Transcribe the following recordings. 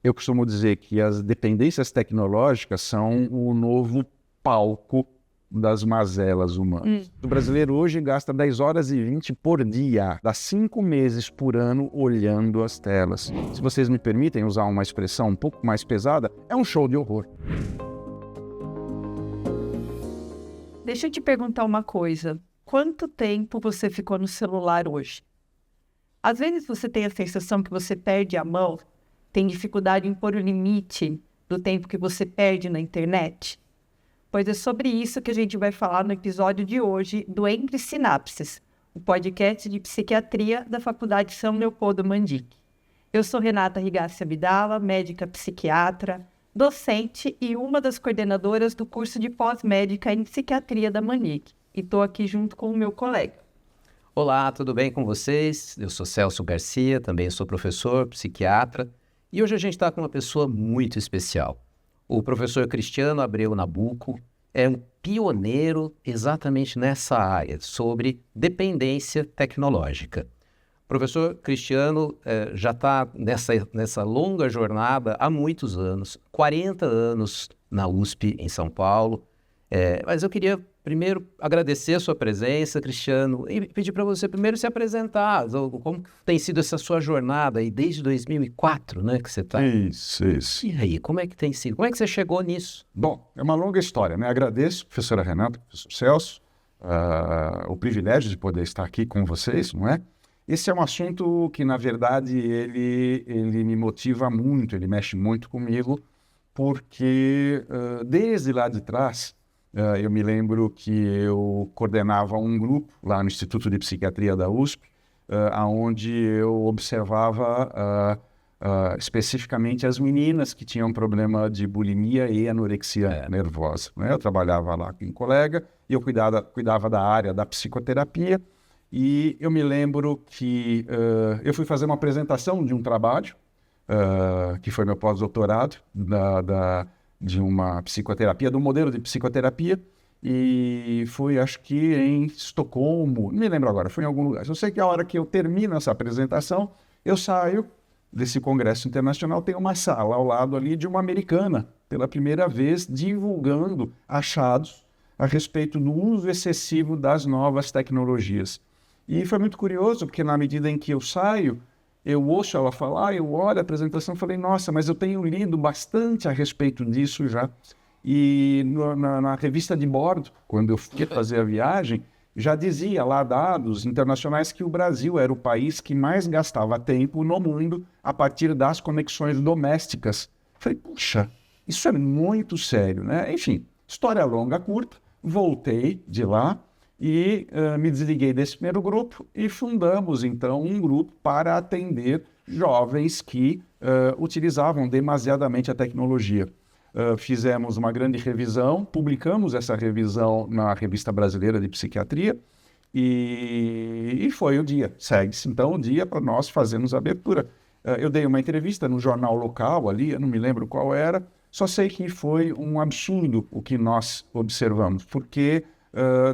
Eu costumo dizer que as dependências tecnológicas são o novo palco das mazelas humanas. O brasileiro hoje gasta 10 horas e 20 por dia, dá 5 meses por ano olhando as telas. Se vocês me permitem usar uma expressão um pouco mais pesada, é um show de horror. Deixa eu te perguntar uma coisa. Quanto tempo você ficou no celular hoje? Às vezes você tem a sensação que você perde a mão, tem dificuldade em pôr o limite do tempo que você perde na internet? Pois é sobre isso que a gente vai falar no episódio de hoje do Entre Sinapses, o podcast de psiquiatria da Faculdade São Leopoldo Mandic. Eu sou Renata Rigassi Abdala, médica psiquiatra, docente e uma das coordenadoras do curso de pós-médica em psiquiatria da Mandic. E estou aqui junto com o meu colega. Olá, tudo bem com vocês? Eu sou Celso Garcia, também sou professor, psiquiatra, e hoje a gente está com uma pessoa muito especial. O professor Cristiano Abreu Nabuco é um pioneiro exatamente nessa área, sobre dependência tecnológica. O professor Cristiano já está nessa longa jornada há muitos anos, 40 anos na USP em São Paulo, mas eu queria primeiro agradecer a sua presença, Cristiano, e pedir para você primeiro se apresentar, como tem sido essa sua jornada aí desde 2004, né, que você está. Isso. E aí, como é que tem sido? Como é que você chegou nisso? Bom, é uma longa história, né? Agradeço, professora Renata, professor Celso, o privilégio de poder estar aqui com vocês, não é? Esse é um assunto que, na verdade, ele me motiva muito, ele mexe muito comigo, porque desde lá de trás, eu me lembro que eu coordenava um grupo lá no Instituto de Psiquiatria da USP, onde eu observava especificamente as meninas que tinham problema de bulimia e anorexia nervosa, né? Eu trabalhava lá com um colega e eu cuidava da área da psicoterapia. E eu me lembro que eu fui fazer uma apresentação de um trabalho, que foi meu pós-doutorado, de uma psicoterapia, do modelo de psicoterapia, e foi, acho que em Estocolmo, não me lembro agora, foi em algum lugar. Eu sei que a hora que eu termino essa apresentação, eu saio desse congresso internacional, tem uma sala ao lado ali de uma americana, pela primeira vez, divulgando achados a respeito do uso excessivo das novas tecnologias. E foi muito curioso, porque na medida em que eu saio, eu ouço ela falar, eu olho a apresentação e falei, nossa, mas eu tenho lido bastante a respeito disso já. E na revista de bordo, quando eu fui fazer a viagem, já dizia lá dados internacionais que o Brasil era o país que mais gastava tempo no mundo a partir das conexões domésticas. Falei, puxa, isso é muito sério, né? Enfim, história longa, curta, voltei de lá, e me desliguei desse primeiro grupo e fundamos, então, um grupo para atender jovens que utilizavam demasiadamente a tecnologia. Fizemos uma grande revisão, publicamos essa revisão na Revista Brasileira de Psiquiatria e foi o dia. Segue-se, então, o dia para nós fazermos a abertura. Eu dei uma entrevista no jornal local ali, eu não me lembro qual era, só sei que foi um absurdo o que nós observamos, porque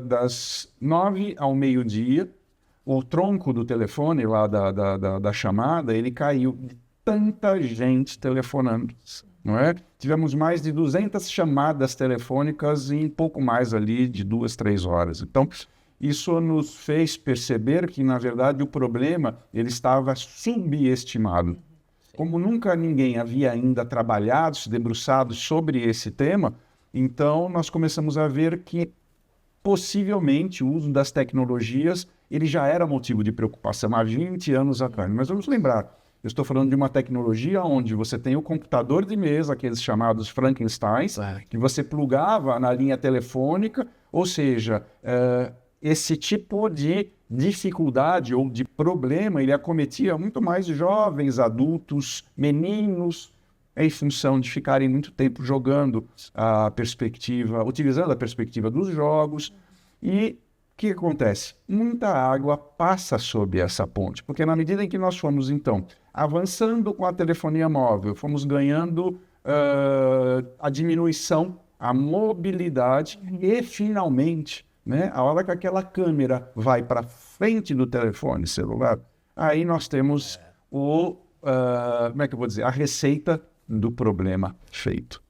das 9 ao meio-dia, o tronco do telefone lá da chamada, ele caiu de tanta gente telefonando, não é? Tivemos mais de 200 chamadas telefônicas em pouco mais ali de 2, 3 horas. Então, isso nos fez perceber que, na verdade, o problema ele estava subestimado. Como nunca ninguém havia ainda trabalhado, se debruçado sobre esse tema, então nós começamos a ver que possivelmente o uso das tecnologias ele já era motivo de preocupação há 20 anos atrás. Mas vamos lembrar, eu estou falando de uma tecnologia onde você tem o computador de mesa, aqueles chamados Frankensteins, que você plugava na linha telefônica, ou seja, esse tipo de dificuldade ou de problema, ele acometia muito mais jovens, adultos, meninos, em função de ficarem muito tempo jogando a perspectiva, utilizando a perspectiva dos jogos. E o que acontece? Muita água passa sob essa ponte, porque na medida em que nós fomos, então, avançando com a telefonia móvel, fomos ganhando a diminuição, a mobilidade e, finalmente, né, a hora que aquela câmera vai para frente do telefone celular, aí nós temos como é que eu vou dizer, a receita do problema feito.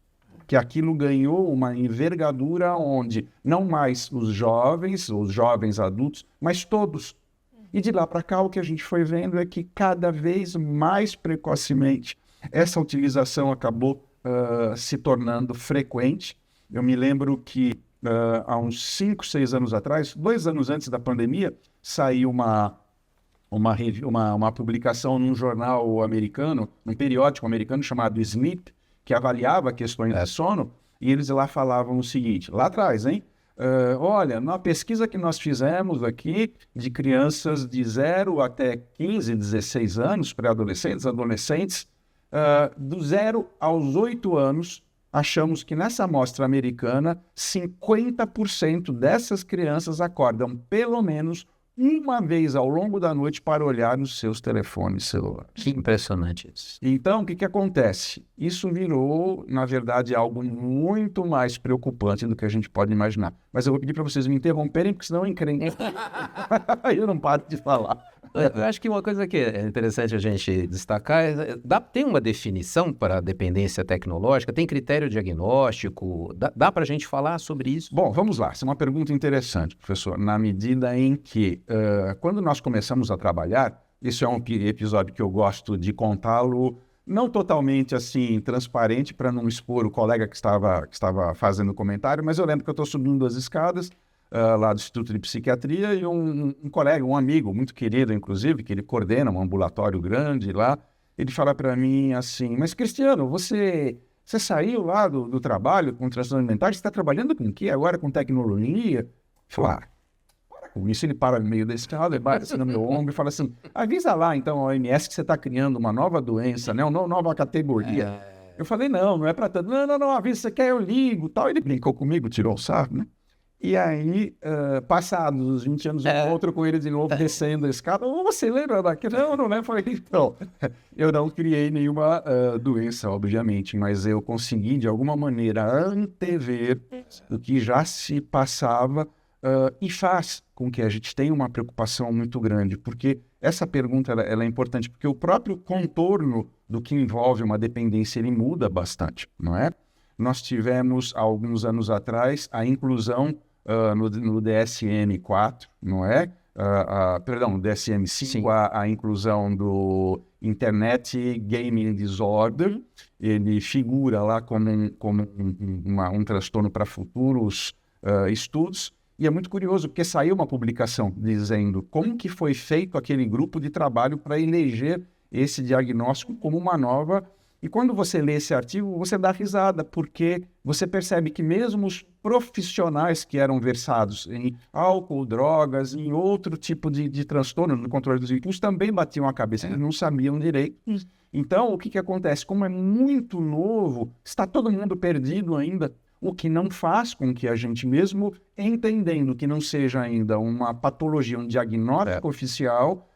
Que aquilo ganhou uma envergadura onde não mais os jovens adultos, mas todos. E de lá para cá o que a gente foi vendo é que cada vez mais precocemente essa utilização acabou se tornando frequente. Eu me lembro que há uns 5, 6 anos atrás, 2 anos antes da pandemia, saiu uma publicação num jornal americano, num periódico americano chamado Sleep, que avaliava questões de sono, e eles lá falavam o seguinte, lá atrás, hein? Olha, na pesquisa que nós fizemos aqui de crianças de 0 até 15, 16 anos, pré-adolescentes, adolescentes, do 0 aos 8 anos, achamos que nessa amostra americana, 50% dessas crianças acordam pelo menos uma vez ao longo da noite para olhar nos seus telefones celulares. Que impressionante isso. Então, o que acontece? Isso virou, na verdade, algo muito mais preocupante do que a gente pode imaginar. Mas eu vou pedir para vocês me interromperem, porque senão eu encrenco. Eu não paro de falar. Eu acho que uma coisa que é interessante a gente destacar tem uma definição para a dependência tecnológica? Tem critério diagnóstico? Dá para a gente falar sobre isso? Bom, vamos lá. Essa é uma pergunta interessante, professor. Na medida em que, quando nós começamos a trabalhar, isso é um episódio que eu gosto de contá-lo, não totalmente assim transparente, para não expor o colega que estava fazendo o comentário, mas eu lembro que eu estou subindo as escadas, lá do Instituto de Psiquiatria, e um colega, um amigo muito querido, inclusive, que ele coordena um ambulatório grande lá, ele fala para mim assim, mas Cristiano, você saiu lá do trabalho com transtornos mentais, você está trabalhando com o quê agora, com tecnologia? Eu falo, para com isso. Ele para no meio da escada, bate assim no meu ombro e fala assim, avisa lá então a OMS que você está criando uma nova doença, né, uma nova categoria. Eu falei, não é para tanto. Não, avisa, você quer, eu ligo, tal. Ele brincou comigo, tirou o sarro, né? E aí, passados uns 20 anos, eu encontro com ele de novo, descendo a escada. Você lembra daquilo? Não lembro. Falei, então, eu não criei nenhuma doença, obviamente, mas eu consegui, de alguma maneira, antever o que já se passava e faz com que a gente tenha uma preocupação muito grande, porque essa pergunta ela é importante, porque o próprio contorno do que envolve uma dependência, ele muda bastante, não é? Nós tivemos, há alguns anos atrás, a inclusão no DSM-4, não é? Perdão, no DSM-5, a inclusão do Internet Gaming Disorder. Ele figura lá como um transtorno para futuros estudos. E é muito curioso, porque saiu uma publicação dizendo como que foi feito aquele grupo de trabalho para eleger esse diagnóstico como uma nova. E quando você lê esse artigo, você dá risada, porque você percebe que mesmo os profissionais que eram versados em álcool, drogas, em outro tipo de transtorno no controle dos impulsos, também batiam a cabeça, eles não sabiam direito. Então, o que acontece? Como é muito novo, está todo mundo perdido ainda, o que não faz com que a gente, mesmo entendendo que não seja ainda uma patologia, um diagnóstico oficial,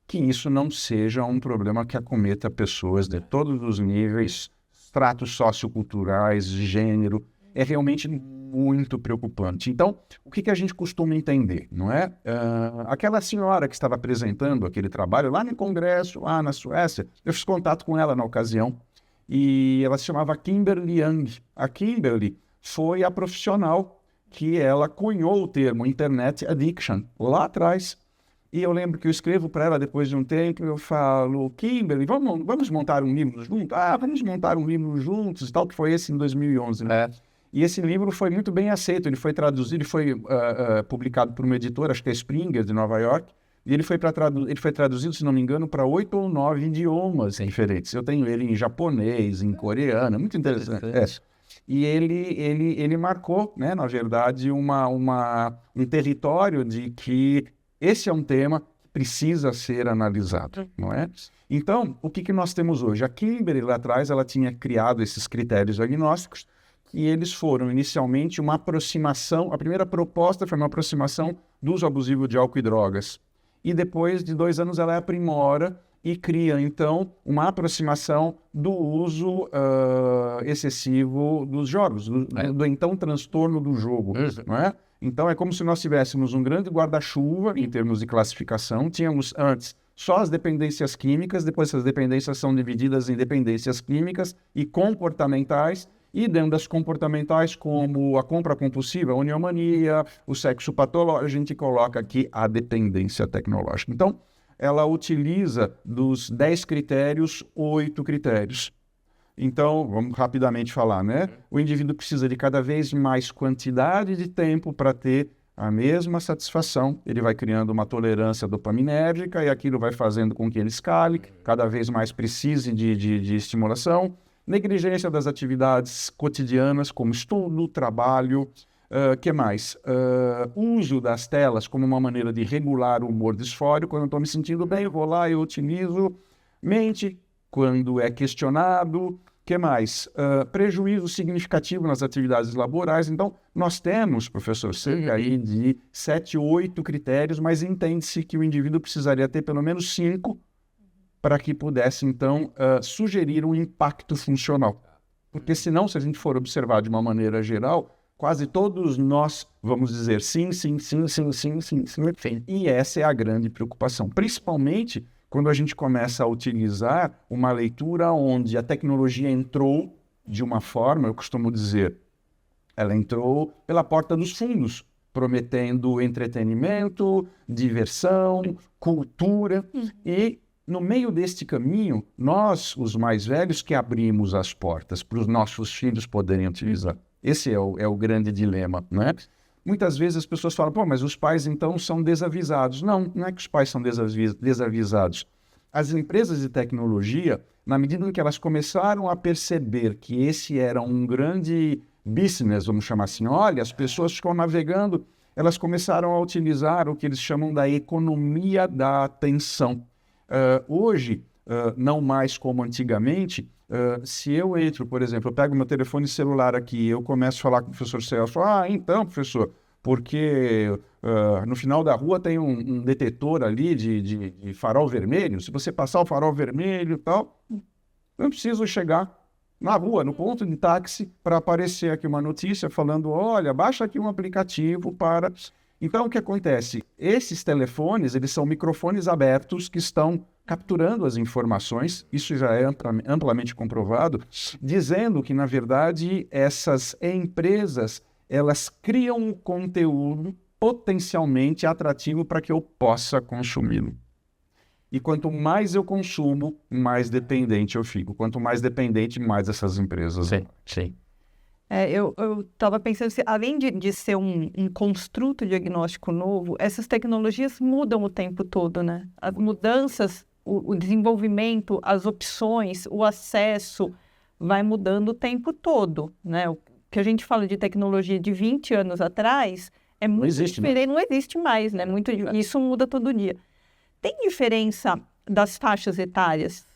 que isso não seja um problema que acometa pessoas de todos os níveis, estratos socioculturais, gênero. É realmente muito preocupante. Então, o que a gente costuma entender, não é? Aquela senhora que estava apresentando aquele trabalho lá no congresso, lá na Suécia, eu fiz contato com ela na ocasião, e ela se chamava Kimberly Young. A Kimberly foi a profissional que ela cunhou o termo Internet Addiction lá atrás. E eu lembro que eu escrevo para ela depois de um tempo, eu falo, Kimberly, vamos montar um livro juntos? Vamos montar um livro juntos e tal, que foi esse em 2011, né? E esse livro foi muito bem aceito, ele foi traduzido, ele foi publicado por uma editora, acho que é Springer, de Nova York, e ele foi traduzido, se não me engano, para 8 ou 9 idiomas diferentes. Eu tenho ele em japonês, em coreano, é muito interessante. E ele marcou, né, na verdade, um território de que esse é um tema que precisa ser analisado, não é? Então, o que nós temos hoje? A Kimberly, lá atrás, ela tinha criado esses critérios diagnósticos e eles foram, inicialmente, uma aproximação. A primeira proposta foi uma aproximação do uso abusivo de álcool e drogas. E depois de 2 anos, ela aprimora e cria, então, uma aproximação do uso excessivo dos jogos, do então transtorno do jogo, não é? Então, é como se nós tivéssemos um grande guarda-chuva em termos de classificação. Tínhamos antes só as dependências químicas, depois essas dependências são divididas em dependências químicas e comportamentais, e dentro das comportamentais, como a compra compulsiva, a uniomania, o sexo patológico, a gente coloca aqui a dependência tecnológica. Então, ela utiliza dos 10 critérios, 8 critérios. Então, vamos rapidamente falar, né? O indivíduo precisa de cada vez mais quantidade de tempo para ter a mesma satisfação. Ele vai criando uma tolerância dopaminérgica e aquilo vai fazendo com que ele escale, cada vez mais precise de estimulação. Negligência das atividades cotidianas, como estudo, trabalho, que mais? Uso das telas como uma maneira de regular o humor disfórico. Quando eu estou me sentindo bem, eu vou lá e utilizo. Mente quando é questionado. Que mais? Prejuízo significativo nas atividades laborais. Então, nós temos, professor, cerca aí de 7, 8 critérios, mas entende-se que o indivíduo precisaria ter pelo menos 5 para que pudesse, então, sugerir um impacto funcional. Porque senão, se a gente for observar de uma maneira geral, quase todos nós vamos dizer sim, sim, sim, sim, sim, sim, sim. E essa é a grande preocupação. Principalmente quando a gente começa a utilizar uma leitura onde a tecnologia entrou de uma forma, eu costumo dizer, ela entrou pela porta dos fundos, prometendo entretenimento, diversão, cultura e no meio deste caminho, nós, os mais velhos, que abrimos as portas para os nossos filhos poderem utilizar. Esse é o grande dilema, né? Muitas vezes as pessoas falam, pô, mas os pais então são desavisados. Não, não é que os pais são desavisados. As empresas de tecnologia, na medida em que elas começaram a perceber que esse era um grande business, vamos chamar assim, olha, as pessoas ficam navegando, elas começaram a utilizar o que eles chamam da economia da atenção. Hoje, não mais como antigamente, se eu entro, por exemplo, eu pego meu telefone celular aqui e eu começo a falar com o professor Celso, então, professor, porque no final da rua tem um detetor ali de farol vermelho, se você passar o farol vermelho e tal, eu preciso chegar na rua, no ponto de táxi, para aparecer aqui uma notícia falando, olha, baixa aqui um aplicativo para... Então, o que acontece? Esses telefones, eles são microfones abertos que estão capturando as informações, isso já é amplamente comprovado, dizendo que, na verdade, essas empresas, elas criam um conteúdo potencialmente atrativo para que eu possa consumi-lo. E quanto mais eu consumo, mais dependente eu fico. Quanto mais dependente, mais essas empresas... Sim. Eu estava pensando, além de ser um construto diagnóstico novo, essas tecnologias mudam o tempo todo, né? As mudanças, o desenvolvimento, as opções, o acesso vai mudando o tempo todo, né? O que a gente fala de tecnologia de 20 anos atrás é muito diferente, não existe mais, né? Isso muda todo dia. Tem diferença das faixas etárias?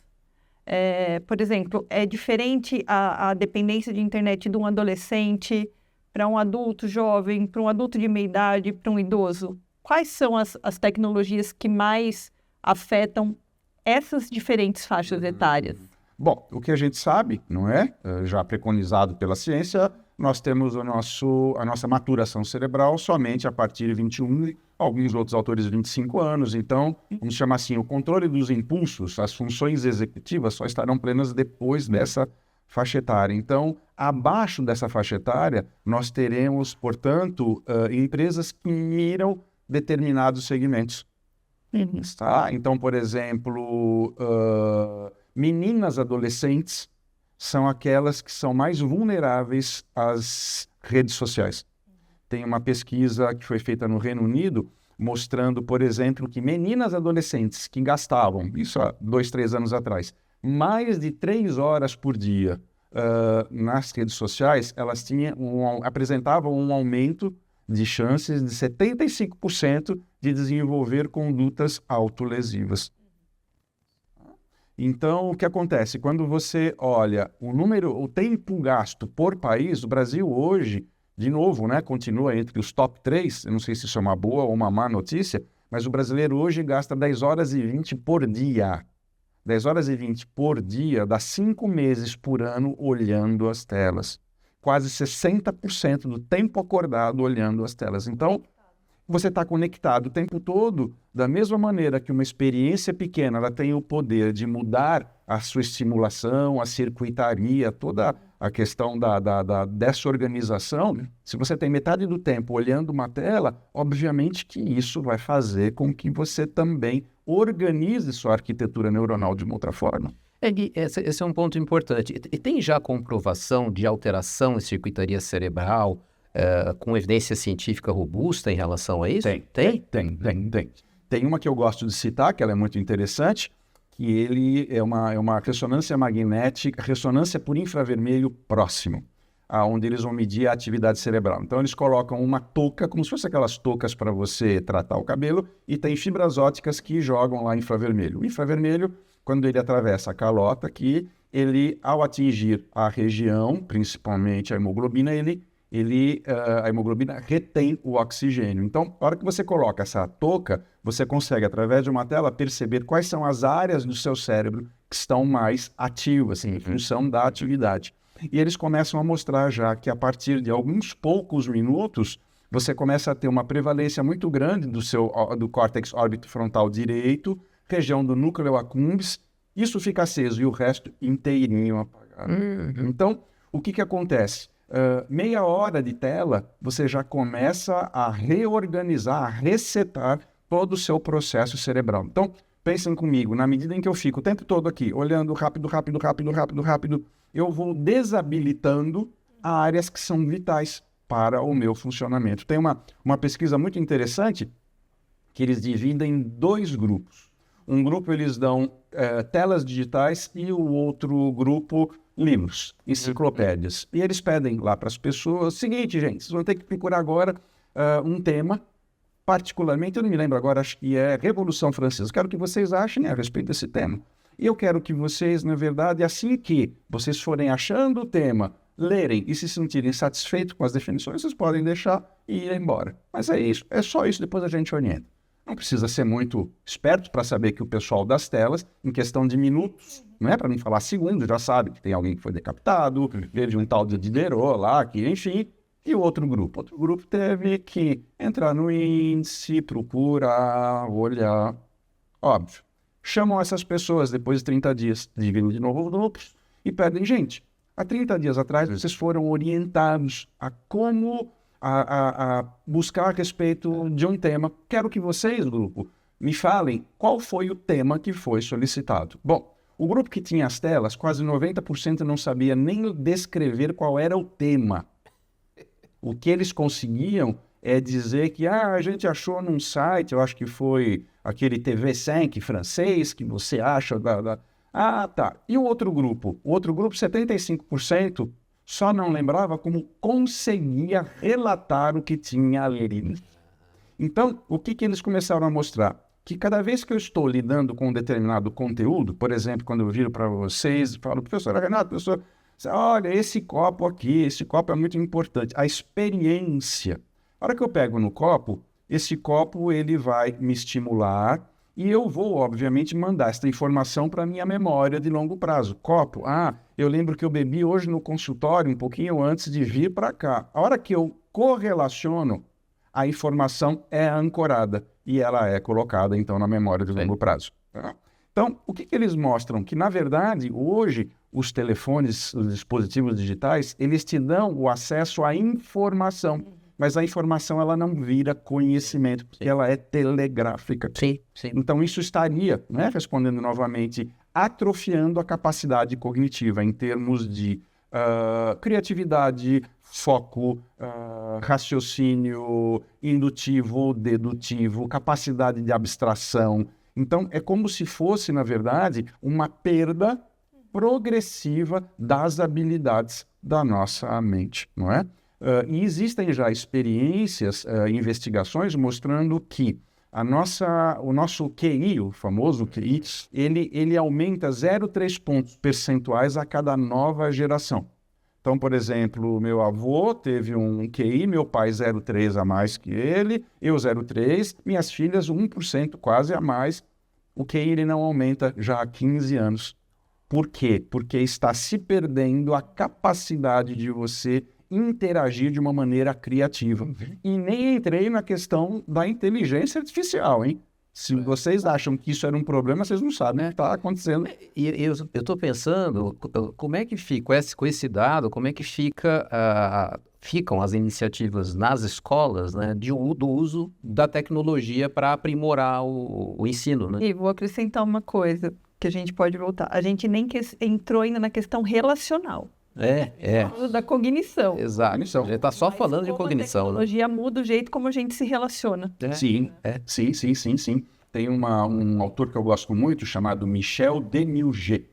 Por exemplo, é diferente a dependência de internet de um adolescente para um adulto jovem, para um adulto de meia idade, para um idoso? Quais são as tecnologias que mais afetam essas diferentes faixas etárias? Bom, o que a gente sabe, não é? Já preconizado pela ciência, nós temos a nossa maturação cerebral somente a partir de 21, alguns outros autores 25 anos. Então, vamos chamar assim, o controle dos impulsos, as funções executivas só estarão plenas depois dessa faixa etária. Então, abaixo dessa faixa etária, nós teremos, portanto, empresas que miram determinados segmentos. Tá? Então, por exemplo, meninas adolescentes são aquelas que são mais vulneráveis às redes sociais. Tem uma pesquisa que foi feita no Reino Unido mostrando, por exemplo, que meninas adolescentes que gastavam, isso há 2, 3 anos atrás, mais de 3 horas por dia nas redes sociais, elas apresentavam um aumento de chances de 75% de desenvolver condutas autolesivas. Então, o que acontece? Quando você olha o tempo gasto por país, o Brasil hoje, de novo, né, continua entre os top 3, eu não sei se isso é uma boa ou uma má notícia, mas o brasileiro hoje gasta 10 horas e 20 por dia. 10 horas e 20 por dia dá 5 meses por ano olhando as telas. Quase 60% do tempo acordado olhando as telas. Então, você está conectado o tempo todo, da mesma maneira que uma experiência pequena ela tem o poder de mudar a sua estimulação, a circuitaria, toda a questão dessa organização. Se você tem metade do tempo olhando uma tela, obviamente que isso vai fazer com que você também organize sua arquitetura neuronal de uma outra forma. Esse é um ponto importante. E tem já comprovação de alteração em circuitaria cerebral com evidência científica robusta em relação a isso? Tem. Tem uma que eu gosto de citar, que ela é muito interessante, que ele é uma ressonância magnética, ressonância por infravermelho próximo, onde eles vão medir a atividade cerebral. Então, eles colocam uma touca, como se fosse aquelas toucas para você tratar o cabelo, e tem fibras ópticas que jogam lá infravermelho. O infravermelho, quando ele atravessa a calota aqui, ele, ao atingir a região, principalmente a hemoglobina, a hemoglobina retém o oxigênio. Então, na hora que você coloca essa touca, você consegue, através de uma tela, perceber quais são as áreas do seu cérebro que estão mais ativas, em função da atividade. E eles começam a mostrar já que, a partir de alguns poucos minutos, você começa a ter uma prevalência muito grande do córtex órbito-frontal direito, região do núcleo accumbens, isso fica aceso e o resto inteirinho apagado. Então, o que acontece? Meia hora de tela, você já começa a reorganizar, a resetar todo o seu processo cerebral. Então, pensem comigo, na medida em que eu fico o tempo todo aqui, olhando rápido, eu vou desabilitando áreas que são vitais para o meu funcionamento. Tem uma pesquisa muito interessante que eles dividem em 2 grupos. Um grupo eles dão telas digitais e o outro grupo livros, enciclopédias. E eles pedem lá para as pessoas, seguinte, gente, vocês vão ter que procurar agora um tema, particularmente, eu não me lembro agora, acho que é Revolução Francesa. Quero que vocês achem a respeito desse tema. E eu quero que vocês, na verdade, assim que vocês forem achando o tema, lerem e se sentirem satisfeitos com as definições, vocês podem deixar e ir embora. Mas é isso, é só isso, depois a gente orienta. Não precisa ser muito esperto para saber que o pessoal das telas, em questão de minutos, não é para não falar segundos, já sabe que tem alguém que foi decapitado, teve um tal de Diderot lá, que enfim, e o outro grupo? Outro grupo teve que entrar no índice, procurar, olhar, óbvio. Chamam essas pessoas depois de 30 dias, dividem de novo grupos e pedem, gente, há 30 dias atrás vocês foram orientados a como a buscar a respeito de um tema. Quero que vocês, grupo, me falem qual foi o tema que foi solicitado. Bom, o grupo que tinha as telas, quase 90% não sabia nem descrever qual era o tema. O que eles conseguiam é dizer que a gente achou num site, eu acho que foi aquele TV5 francês, que você acha tá. E o outro grupo? O outro grupo, 75%, só não lembrava como conseguia relatar o que tinha ali. Então, o que eles começaram a mostrar? Que cada vez que eu estou lidando com um determinado conteúdo, por exemplo, quando eu viro para vocês e falo, professor Renato, professor, olha, esse copo aqui, esse copo é muito importante. A experiência. A hora que eu pego no copo, esse copo ele vai me estimular e eu vou, obviamente, mandar essa informação para a minha memória de longo prazo. Copo, eu lembro que eu bebi hoje no consultório, um pouquinho antes de vir para cá. A hora que eu correlaciono, a informação é ancorada e ela é colocada, então, na memória de longo prazo. Tá? Então, o que eles mostram? Que, na verdade, hoje, os telefones, os dispositivos digitais, eles te dão o acesso à informação. Mas a informação ela não vira conhecimento, porque ela é telegráfica. Sim. Então, isso estaria, respondendo novamente, atrofiando a capacidade cognitiva em termos de criatividade, foco, raciocínio indutivo, dedutivo, capacidade de abstração. Então, é como se fosse, na verdade, uma perda progressiva das habilidades da nossa mente, não é? E existem já experiências, investigações mostrando que o nosso QI, o famoso QI, ele aumenta 0,3 pontos percentuais a cada nova geração. Então, por exemplo, meu avô teve um QI, meu pai 0,3 a mais que ele, eu 0,3, minhas filhas 1% quase a mais. O QI ele não aumenta já há 15 anos. Por quê? Porque está se perdendo a capacidade de você interagir de uma maneira criativa. E nem entrei na questão da inteligência artificial, hein? Se vocês acham que isso era um problema, vocês não sabem o que está acontecendo. E eu estou pensando, como é que fica, com esse dado, como é que ficam as iniciativas nas escolas, né, do uso da tecnologia para aprimorar o ensino, né? E vou acrescentar uma coisa que a gente pode voltar. A gente nem entrou ainda na questão relacional. Da cognição. Exato. A gente está só falando de cognição. A tecnologia muda o jeito como a gente se relaciona. Sim. Tem um autor que eu gosto muito, chamado Michel Denisot.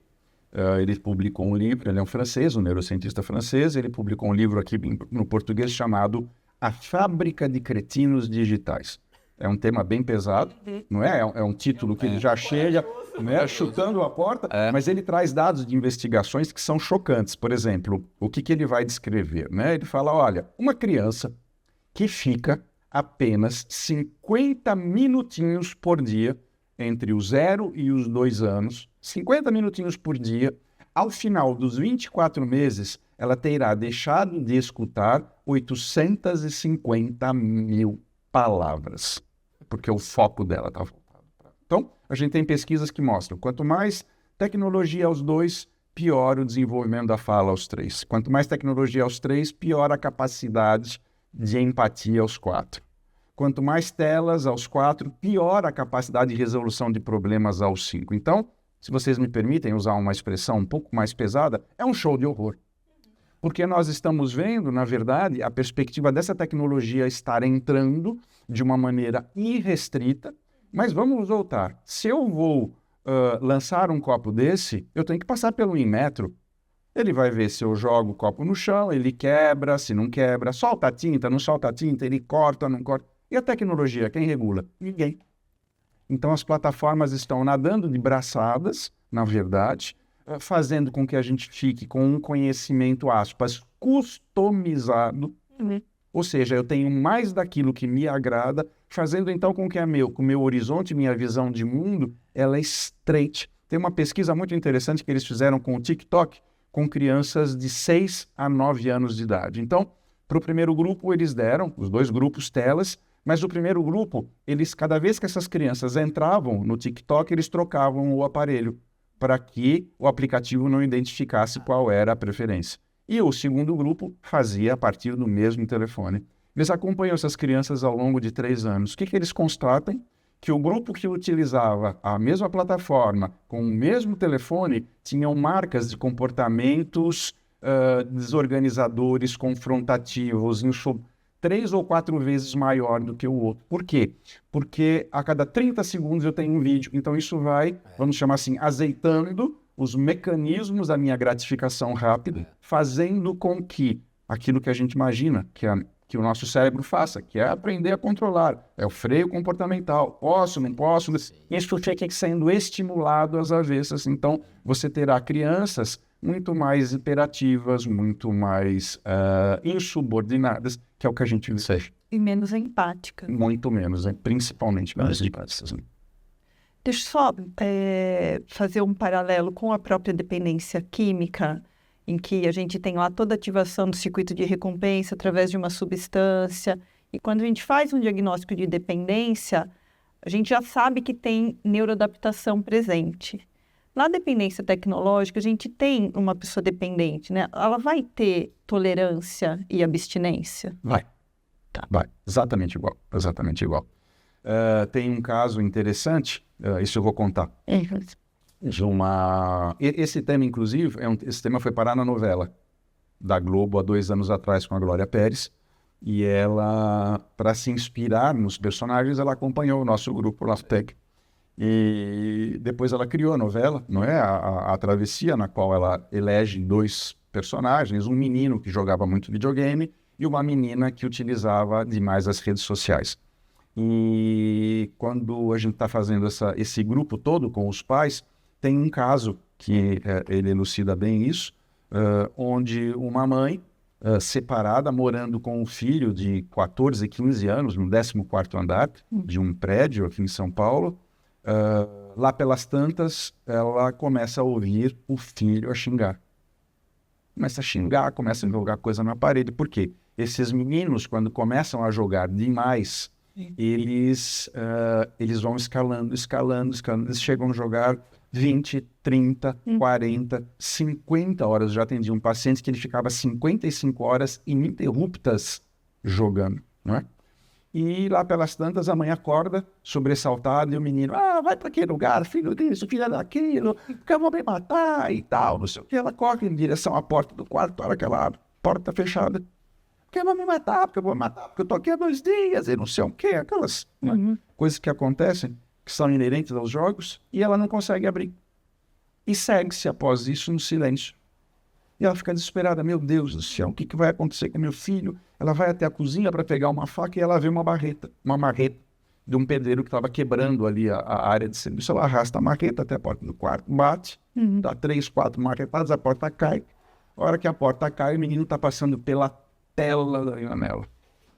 Ele publicou um livro, ele é um francês, um neurocientista francês, ele publicou um livro aqui no português chamado A Fábrica de Cretinos Digitais. É um tema bem pesado, não é? É um título que ele já chega, né, chutando a porta, mas ele traz dados de investigações que são chocantes. Por exemplo, o que ele vai descrever, né? Ele fala, olha, uma criança que fica apenas 50 minutinhos por dia, entre os 0 e os 2 anos, 50 minutinhos por dia, ao final dos 24 meses, ela terá deixado de escutar 850 mil palavras, porque o foco dela está voltado para... Então, a gente tem pesquisas que mostram, quanto mais tecnologia aos 2, pior o desenvolvimento da fala aos 3. Quanto mais tecnologia aos 3, pior a capacidade de empatia aos 4. Quanto mais telas aos 4, pior a capacidade de resolução de problemas aos 5. Então, se vocês me permitem usar uma expressão um pouco mais pesada, é um show de horror. Porque nós estamos vendo, na verdade, a perspectiva dessa tecnologia estar entrando de uma maneira irrestrita. Mas vamos voltar. Se eu vou lançar um copo desse, eu tenho que passar pelo Inmetro. Ele vai ver se eu jogo o copo no chão, ele quebra, se não quebra, solta a tinta, não solta a tinta, ele corta, não corta. E a tecnologia, quem regula? Ninguém. Então as plataformas estão nadando de braçadas, na verdade, fazendo com que a gente fique com um conhecimento, aspas, customizado. Ou seja, eu tenho mais daquilo que me agrada, fazendo então com que o meu horizonte, minha visão de mundo, ela estreite. Tem uma pesquisa muito interessante que eles fizeram com o TikTok, com crianças de 6 a 9 anos de idade. Então, para o primeiro grupo, eles deram, os 2 grupos, telas, mas o primeiro grupo, cada vez que essas crianças entravam no TikTok, eles trocavam o aparelho para que o aplicativo não identificasse qual era a preferência. E o segundo grupo fazia a partir do mesmo telefone. Eles acompanham essas crianças ao longo de 3 anos. O que eles constatam? Que o grupo que utilizava a mesma plataforma, com o mesmo telefone, tinham marcas de comportamentos desorganizadores, confrontativos, 3 ou 4 vezes maior do que o outro. Por quê? Porque a cada 30 segundos eu tenho um vídeo. Então isso vai, vamos chamar assim, azeitando os mecanismos da minha gratificação rápida, fazendo com que aquilo que a gente imagina, que o nosso cérebro faça, que é aprender a controlar, é o freio comportamental, posso, não posso, isso fica sendo estimulado às avessas. Então você terá crianças muito mais hiperativas, muito mais insubordinadas, que é o que a gente vê. E menos empática. Muito menos, principalmente menos empáticas. Deixa eu só fazer um paralelo com a própria dependência química, em que a gente tem lá toda a ativação do circuito de recompensa através de uma substância. E quando a gente faz um diagnóstico de dependência, a gente já sabe que tem neuroadaptação presente. Na dependência tecnológica, a gente tem uma pessoa dependente, né? Ela vai ter tolerância e abstinência? Vai. Vai. Exatamente igual. Exatamente igual. Tem um caso interessante, isso eu vou contar. Esse tema, inclusive, esse tema foi parar na novela da Globo há 2 anos atrás com a Glória Pérez. E ela, para se inspirar nos personagens, ela acompanhou o nosso grupo Laftec. E depois ela criou a novela, não é? A Travessia, na qual ela elege 2 personagens, um menino que jogava muito videogame e uma menina que utilizava demais as redes sociais. E quando a gente está fazendo esse grupo todo com os pais, tem um caso que ele elucida bem isso, onde uma mãe separada, morando com um filho de 14, 15 anos, no 14º andar de um prédio aqui em São Paulo, lá pelas tantas, ela começa a ouvir o filho a xingar. começa a xingar, começa a jogar coisa na parede. Por quê? Esses meninos, quando começam a jogar demais, eles vão escalando. Eles chegam a jogar 20, 30, 40, 50 horas. Eu já atendi um paciente que ele ficava 55 horas ininterruptas jogando, não é? E lá pelas tantas, a mãe acorda, sobressaltada, e o menino, vai para aquele lugar, filho disso, filho daquilo, porque eu vou me matar e tal, não sei o que. Ela corre em direção à porta do quarto, olha aquela porta fechada. Porque eu vou me matar, porque eu tô aqui há 2 dias, e não sei o que, aquelas coisas que acontecem, que são inerentes aos jogos, e ela não consegue abrir. E segue-se após isso no silêncio. E ela fica desesperada, meu Deus do céu, o que vai acontecer com meu filho? Ela vai até a cozinha para pegar uma faca e ela vê uma marreta de um pedreiro que estava quebrando ali a área de serviço. Ela arrasta a marreta até a porta do quarto, bate, dá 3, 4 marretadas, a porta cai. A hora que a porta cai, o menino está passando pela tela da janela.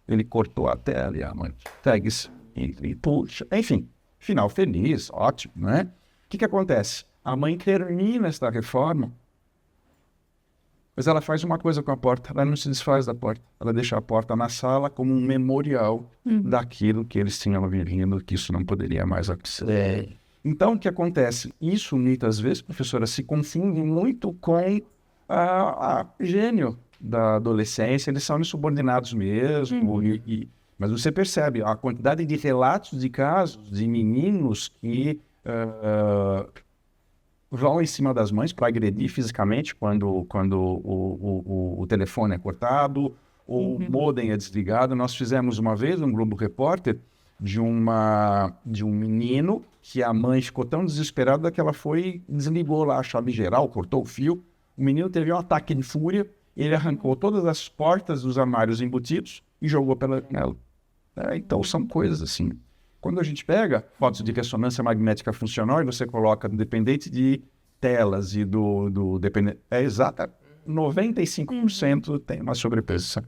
Ele cortou a tela e a mãe segue-se e puxa. Enfim, final feliz, ótimo, não é? O que acontece? A mãe termina esta reforma, mas ela faz uma coisa com a porta, ela não se desfaz da porta. Ela deixa a porta na sala como um memorial daquilo que eles tinham vivido, que isso não poderia mais acontecer. Então, o que acontece? Isso, muitas vezes, professora, se confunde muito com a gênio da adolescência. Eles são insubordinados mesmo. Mas você percebe a quantidade de relatos de casos de meninos que vão em cima das mães para agredir fisicamente quando o telefone é cortado, ou o modem é desligado. Nós fizemos uma vez um Globo Repórter de um menino que a mãe ficou tão desesperada que ela desligou lá a chave geral, cortou o fio. O menino teve um ataque de fúria, ele arrancou todas as portas dos armários embutidos e jogou pela janela. Então são coisas assim. Quando a gente pega fotos de ressonância magnética funcional e você coloca dependente de telas e do dependente, exata, 95% tem uma sobreposição.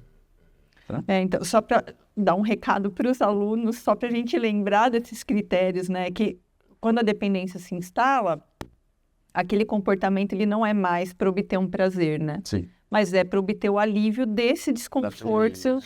Tá? Então, só para dar um recado para os alunos, só para a gente lembrar desses critérios, né? Que quando a dependência se instala, aquele comportamento ele não é mais para obter um prazer, né? Sim. Mas é para obter o alívio desse desconforto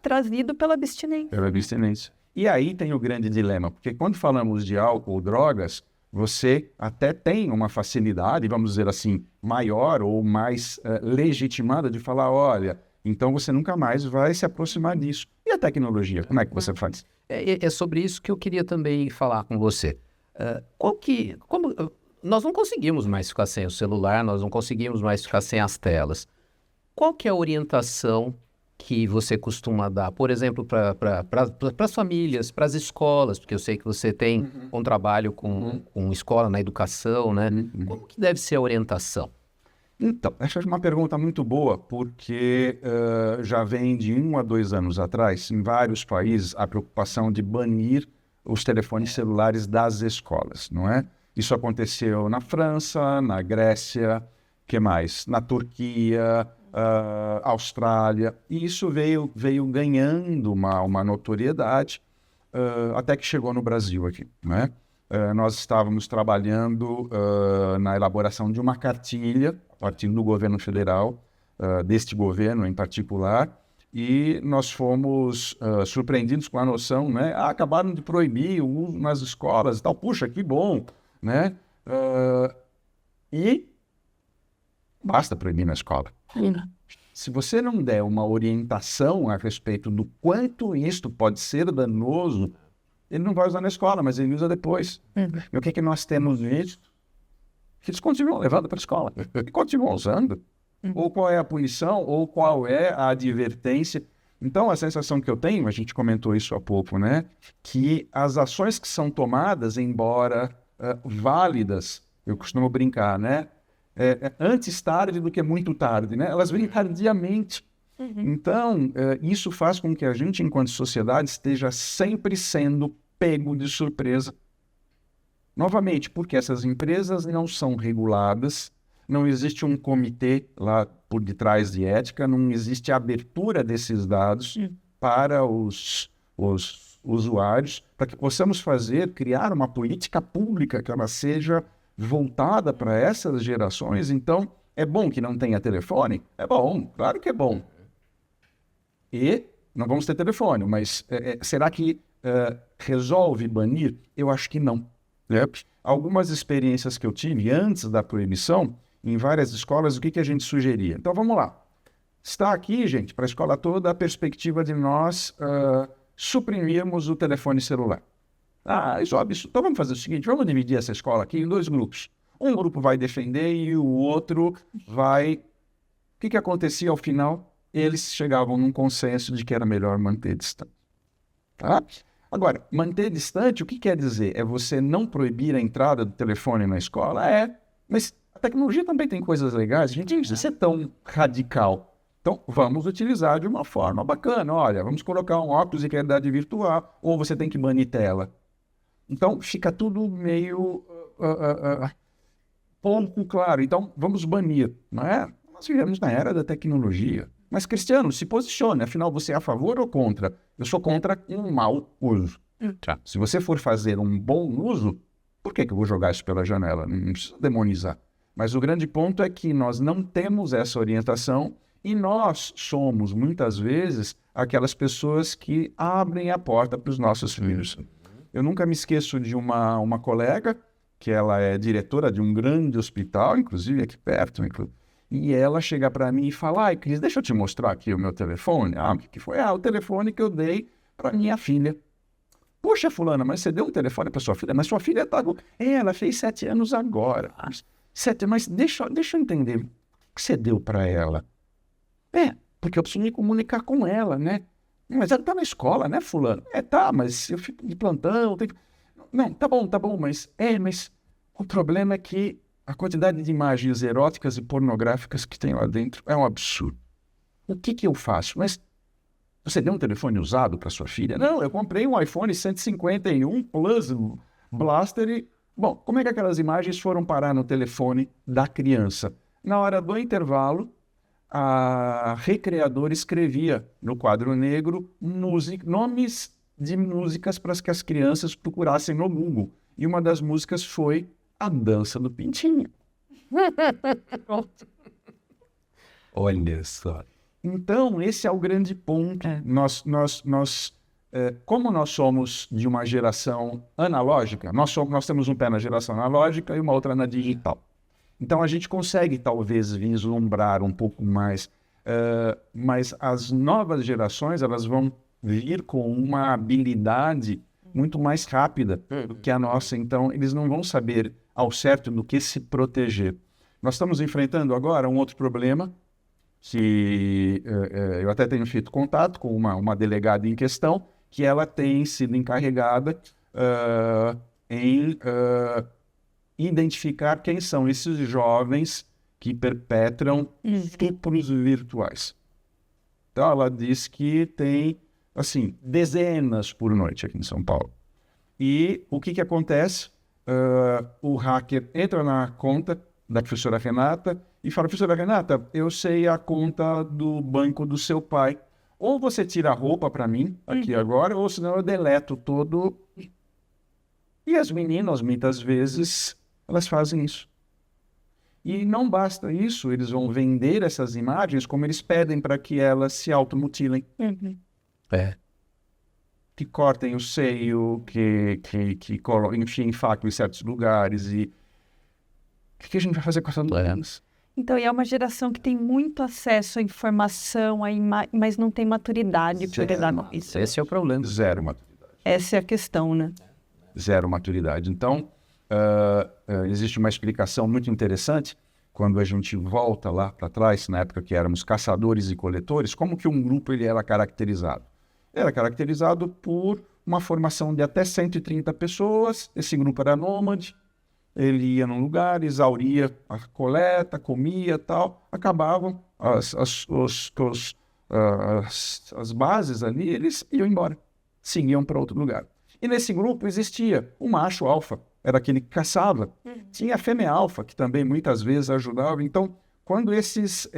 trazido pela abstinência. Pela abstinência. E aí tem o grande dilema, porque quando falamos de álcool ou drogas, você até tem uma facilidade, vamos dizer assim, maior ou mais legitimada de falar, olha, então você nunca mais vai se aproximar disso. E a tecnologia, como é que você faz? É sobre isso que eu queria também falar com você. Nós não conseguimos mais ficar sem o celular, nós não conseguimos mais ficar sem as telas. Qual que é a orientação que você costuma dar, por exemplo, para as famílias, para as escolas, porque eu sei que você tem um trabalho com escola na educação, né? Como que deve ser a orientação? Então, essa é uma pergunta muito boa, porque já vem de 1 a 2 anos atrás, em vários países, a preocupação de banir os telefones celulares das escolas, não é? Isso aconteceu na França, na Grécia, que mais? Na Turquia, Austrália, e isso veio ganhando uma notoriedade até que chegou no Brasil aqui, né? Nós estávamos trabalhando na elaboração de uma cartilha a partir do governo federal, deste governo em particular, e nós fomos surpreendidos com a noção, né? Acabaram de proibir o uso nas escolas e tal, puxa, que bom, né? E basta proibir na escola. Se você não der uma orientação a respeito do quanto isto pode ser danoso, ele não vai usar na escola, mas ele usa depois. E o que nós temos visto? Que eles continuam levando para a escola. E continuam usando. Ou qual é a punição, ou qual é a advertência. Então, a sensação que eu tenho, a gente comentou isso há pouco, né? Que as ações que são tomadas, embora válidas, eu costumo brincar, né? Antes tarde do que muito tarde, né? Elas vêm tardiamente. Então, isso faz com que a gente, enquanto sociedade, esteja sempre sendo pego de surpresa. Novamente, porque essas empresas não são reguladas, não existe um comitê lá por detrás de ética, não existe abertura desses dados para os usuários, para que possamos criar uma política pública que ela seja voltada para essas gerações. Então, É bom que não tenha telefone? É bom, claro que é bom. E não vamos ter telefone, mas será que resolve banir? Eu acho que não. Algumas experiências que eu tive antes da proibição, em várias escolas, o que a gente sugeria? Então, vamos lá. Está aqui, gente, para a escola toda, a perspectiva de nós suprimirmos o telefone celular. Isso é um absurdo. Então, vamos fazer o seguinte, vamos dividir essa escola aqui em 2 grupos. Um grupo vai defender e o outro vai... O que acontecia ao final? Eles chegavam num consenso de que era melhor manter distante. Tá? Agora, manter distante, o que quer dizer? É você não proibir a entrada do telefone na escola? Mas a tecnologia também tem coisas legais. A gente não precisa ser tão radical. Então, vamos utilizar de uma forma bacana. Olha, vamos colocar um óculos de realidade virtual, ou você tem que banir tela. Então, fica tudo meio pouco claro. Então, vamos banir, não é? Nós vivemos na era da tecnologia. Mas, Cristiano, se posicione. Afinal, você é a favor ou contra? Eu sou contra um mau uso. Se você for fazer um bom uso, por que eu vou jogar isso pela janela? Não precisa demonizar. Mas o grande ponto é que nós não temos essa orientação e nós somos, muitas vezes, aquelas pessoas que abrem a porta para os nossos filhos. Eu nunca me esqueço de uma colega, que ela é diretora de um grande hospital, inclusive aqui perto, e ela chega para mim e fala, Cris, deixa eu te mostrar aqui o meu telefone. O que foi? O telefone que eu dei para minha filha. Poxa, fulana, mas você deu um telefone para sua filha? Mas sua filha está... ela fez 7 anos agora. 7, mas deixa eu entender. O que você deu para ela? Porque eu preciso me comunicar com ela, né? Mas ela está na escola, né, fulano? Tá, mas eu fico de plantão. Não, tá bom, mas o problema é que a quantidade de imagens eróticas e pornográficas que tem lá dentro é um absurdo. O que eu faço? Mas você deu um telefone usado para sua filha? Não, eu comprei um iPhone 151 Plus Blaster e... Bom, como é que aquelas imagens foram parar no telefone da criança? Na hora do intervalo, a recreadora escrevia no quadro negro nomes de músicas para que as crianças procurassem no Google. E uma das músicas foi A Dança do Pintinho. Olha só. Então, esse é o grande ponto. Como nós somos de uma geração analógica, nós temos um pé na geração analógica e uma outra na digital. Então, a gente consegue, talvez, vislumbrar um pouco mais, mas as novas gerações elas vão vir com uma habilidade muito mais rápida do que a nossa. Então, eles não vão saber ao certo do que se proteger. Nós estamos enfrentando agora um outro problema, que eu até tenho feito contato com uma delegada em questão, que ela tem sido encarregada em identificar quem são esses jovens que perpetram estupros virtuais. Então, ela diz que tem, assim, dezenas por noite aqui em São Paulo. E o que acontece? O hacker entra na conta da professora Renata e fala, professora Renata, eu sei a conta do banco do seu pai. Ou você tira a roupa para mim, aqui agora, ou senão eu deleto todo. E as meninas, muitas vezes, elas fazem isso. E não basta isso, eles vão vender essas imagens como eles pedem para que elas se automutilem. Que cortem o seio, que enfiem faca em certos lugares. E o que a gente vai fazer com essas meninas? Então, e é uma geração que tem muito acesso à informação, mas não tem maturidade para lidar com isso. Esse é o problema. Zero maturidade. Essa é a questão, né? Zero maturidade. Então, existe uma explicação muito interessante quando a gente volta lá para trás, na época que éramos caçadores e coletores, como que um grupo ele era caracterizado? Era caracterizado por uma formação de até 130 pessoas, esse grupo era nômade, ele ia num lugar, exauria a coleta, comia tal, acabavam as bases ali, eles iam embora, seguiam para outro lugar. E nesse grupo existia o macho alfa, era aquele que caçava. Tinha a fêmea alfa, que também muitas vezes ajudava. Então, quando esses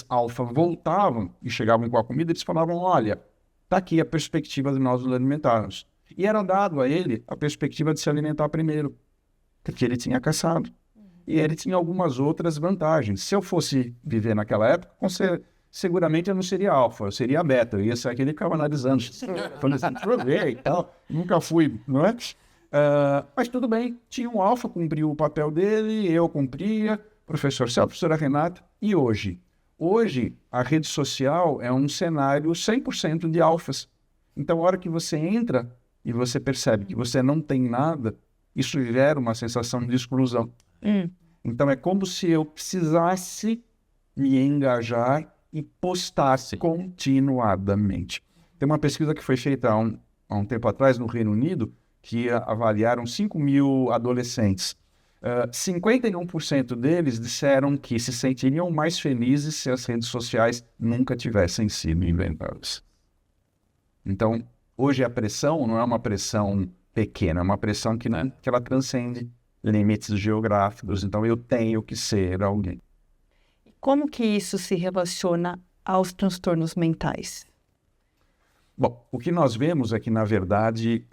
alfa voltavam e chegavam com a comida, eles falavam, olha, está aqui a perspectiva de nós nos alimentarmos. E era dado a ele a perspectiva de se alimentar primeiro, porque ele tinha caçado. e ele tinha algumas outras vantagens. Se eu fosse viver naquela época, seguramente eu não seria alfa, eu seria beta, eu ia ser aquele que ficava analisando. Falei assim, deixa eu ver e tal. Nunca fui, não é? Mas tudo bem, tinha um alfa, cumpriu o papel dele, eu cumpria, professor Celso, professora Renata, e hoje? Hoje, a rede social é um cenário 100% de alfas. Então, a hora que você entra e você percebe que você não tem nada, isso gera uma sensação de exclusão. Então, é como se eu precisasse me engajar e postar continuadamente. Tem uma pesquisa que foi feita há um tempo atrás no Reino Unido, que avaliaram 5 mil adolescentes. 51% deles disseram que se sentiriam mais felizes se as redes sociais nunca tivessem sido inventadas. Então, hoje a pressão não é uma pressão pequena, é uma pressão que ela transcende limites geográficos. Então, eu tenho que ser alguém. Como que isso se relaciona aos transtornos mentais? Bom, o que nós vemos é que, na verdade,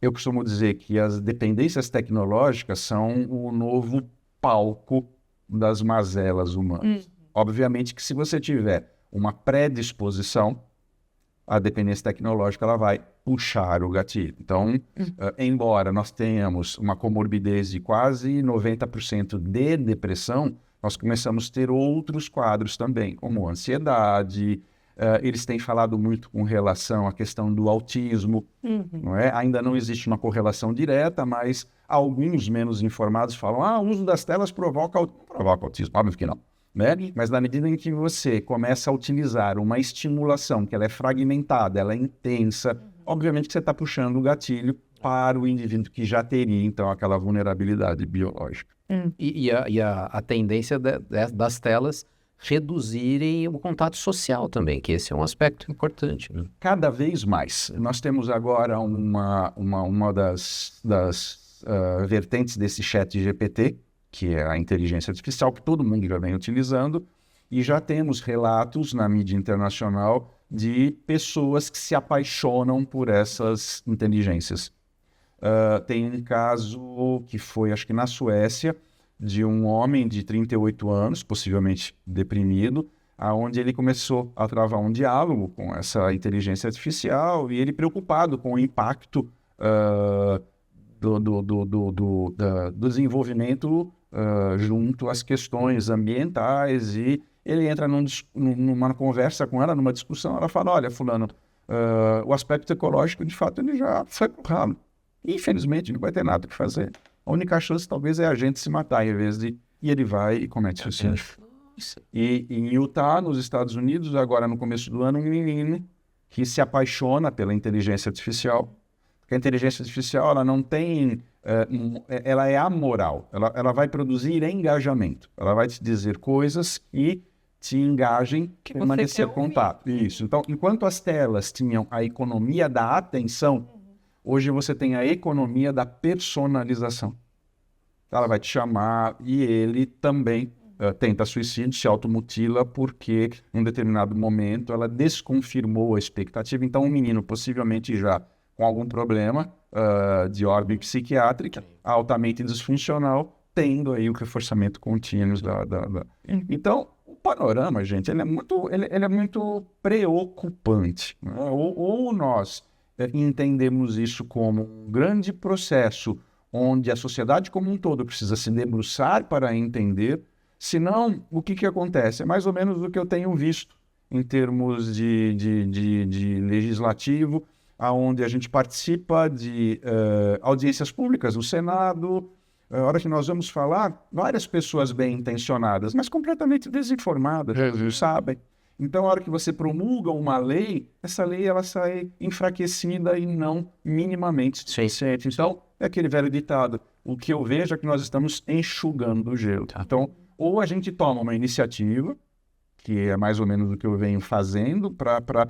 eu costumo dizer que as dependências tecnológicas são o novo palco das mazelas humanas. Obviamente que se você tiver uma predisposição, a dependência tecnológica ela vai puxar o gatilho. Então, embora nós tenhamos uma comorbidez de quase 90% de depressão, nós começamos a ter outros quadros também, como ansiedade. Eles têm falado muito com relação à questão do autismo, não é? Ainda não existe uma correlação direta, mas alguns menos informados falam o uso das telas provoca autismo. Óbvio que não, né? Mas na medida em que você começa a utilizar uma estimulação que ela é fragmentada, ela é intensa, obviamente que você está puxando o gatilho para o indivíduo que já teria, então, aquela vulnerabilidade biológica. E a tendência das telas reduzirem o contato social também, que esse é um aspecto importante. Né? Cada vez mais. Nós temos agora uma das vertentes desse chat GPT, que é a inteligência artificial, que todo mundo já vem utilizando, e já temos relatos na mídia internacional de pessoas que se apaixonam por essas inteligências. Tem um caso que foi, acho que na Suécia, de um homem de 38 anos, possivelmente deprimido, aonde ele começou a travar um diálogo com essa inteligência artificial e ele preocupado com o impacto do desenvolvimento junto às questões ambientais, e ele entra numa conversa com ela, numa discussão, ela fala, olha, fulano, o aspecto ecológico, de fato, ele já foi pro ralo. Infelizmente, não vai ter nada o que fazer. A única chance, talvez, é a gente se matar, em vez de... E ele vai e comete suicídio. E em Utah, nos Estados Unidos, agora no começo do ano, um menino que se apaixona pela inteligência artificial. Porque a inteligência artificial, ela não tem... ela é amoral. Ela vai produzir engajamento. Ela vai te dizer coisas que te engajem, que permanecer contato. Isso. Então, enquanto as telas tinham a economia da atenção, hoje você tem a economia da personalização. Ela vai te chamar e ele também tenta suicídio, se automutila porque em um determinado momento ela desconfirmou a expectativa. Então, um menino possivelmente já com algum problema de ordem psiquiátrica, altamente disfuncional, tendo aí o reforçamento contínuo Então, o panorama, gente, ele é muito preocupante. Né? Ou nós entendemos isso como um grande processo onde a sociedade como um todo precisa se debruçar para entender, senão o que acontece? É mais ou menos o que eu tenho visto em termos de legislativo, onde a gente participa de audiências públicas no Senado. A hora que nós vamos falar, várias pessoas bem intencionadas, mas completamente desinformadas, sabem? Então, a hora que você promulga uma lei, essa lei ela sai enfraquecida e não minimamente suficiente. Então, é aquele velho ditado, o que eu vejo é que nós estamos enxugando o gelo. Então, ou a gente toma uma iniciativa, que é mais ou menos o que eu venho fazendo, para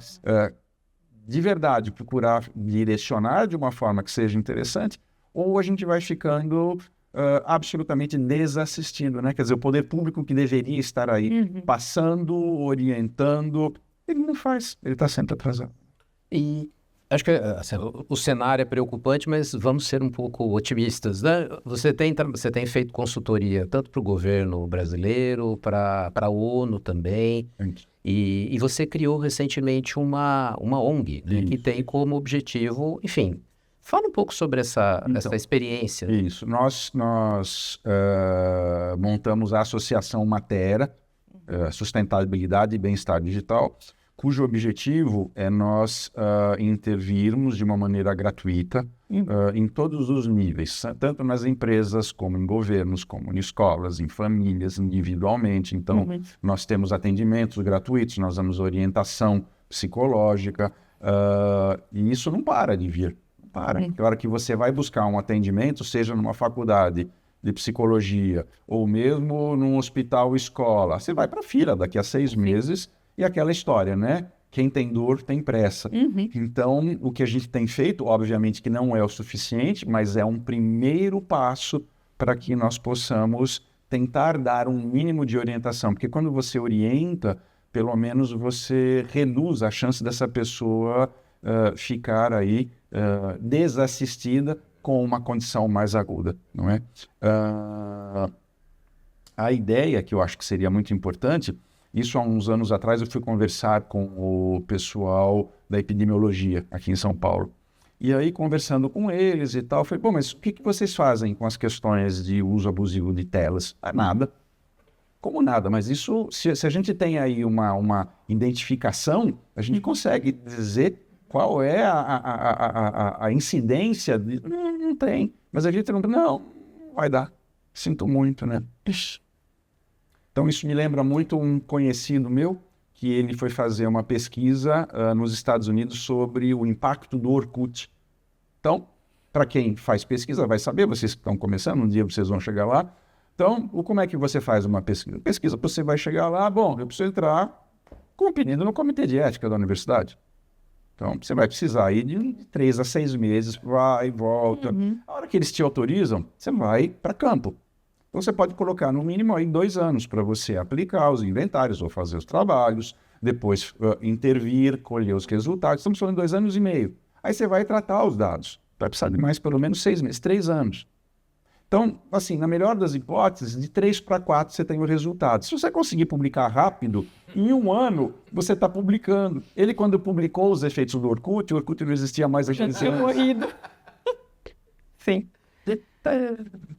de verdade procurar direcionar de uma forma que seja interessante, ou a gente vai ficando absolutamente desassistindo, né? Quer dizer, o poder público que deveria estar aí passando, orientando, ele não faz, ele está sempre atrasado. E Acho que assim, o cenário é preocupante, mas vamos ser um pouco otimistas, né? Você tem feito consultoria tanto para o governo brasileiro, para a ONU também, e você criou recentemente uma ONG, né, que tem como objetivo, enfim, fala um pouco sobre essa experiência. Isso. Nós montamos a Associação Matera, Sustentabilidade e Bem-Estar Digital, cujo objetivo é nós intervirmos de uma maneira gratuita em todos os níveis, tanto nas empresas, como em governos, como em escolas, em famílias, individualmente. Então, nós temos atendimentos gratuitos, nós damos orientação psicológica, e isso não para de vir. Não para. Na hora que você vai buscar um atendimento, seja numa faculdade de psicologia ou mesmo num hospital escola, você vai para a fila daqui a 6 meses. E aquela história, né? Quem tem dor tem pressa. Então, o que a gente tem feito, obviamente que não é o suficiente, mas é um primeiro passo para que nós possamos tentar dar um mínimo de orientação. Porque quando você orienta, pelo menos você reduz a chance dessa pessoa ficar aí desassistida com uma condição mais aguda, não é? A ideia que eu acho que seria muito importante. Isso há uns anos atrás eu fui conversar com o pessoal da epidemiologia aqui em São Paulo. E aí, conversando com eles e tal, eu falei, bom, mas o que vocês fazem com as questões de uso abusivo de telas? Nada. Como nada, mas isso, se a gente tem aí uma identificação, a gente consegue dizer qual é a incidência. Não tem, mas a gente não vai dar. Sinto muito, né? Então, isso me lembra muito um conhecido meu, que ele foi fazer uma pesquisa nos Estados Unidos sobre o impacto do Orkut. Então, para quem faz pesquisa vai saber, vocês que estão começando, um dia vocês vão chegar lá. Então, como é que você faz uma pesquisa? Pesquisa, você vai chegar lá, bom, eu preciso entrar com um pedido no comitê de ética da universidade. Então, você vai precisar ir de 3 a 6 meses, vai e volta. A hora que eles te autorizam, você vai para campo. Então, você pode colocar no mínimo aí 2 anos para você aplicar os inventários ou fazer os trabalhos, depois intervir, colher os resultados. Estamos falando de 2 anos e meio. Aí você vai tratar os dados. Vai precisar de mais pelo menos 6 meses, 3 anos. Então, assim, na melhor das hipóteses, de 3 para 4 você tem o resultado. Se você conseguir publicar rápido, em 1 ano você está publicando. Ele, quando publicou os efeitos do Orkut, o Orkut não existia mais aqui. Já tinha morrido. Sim.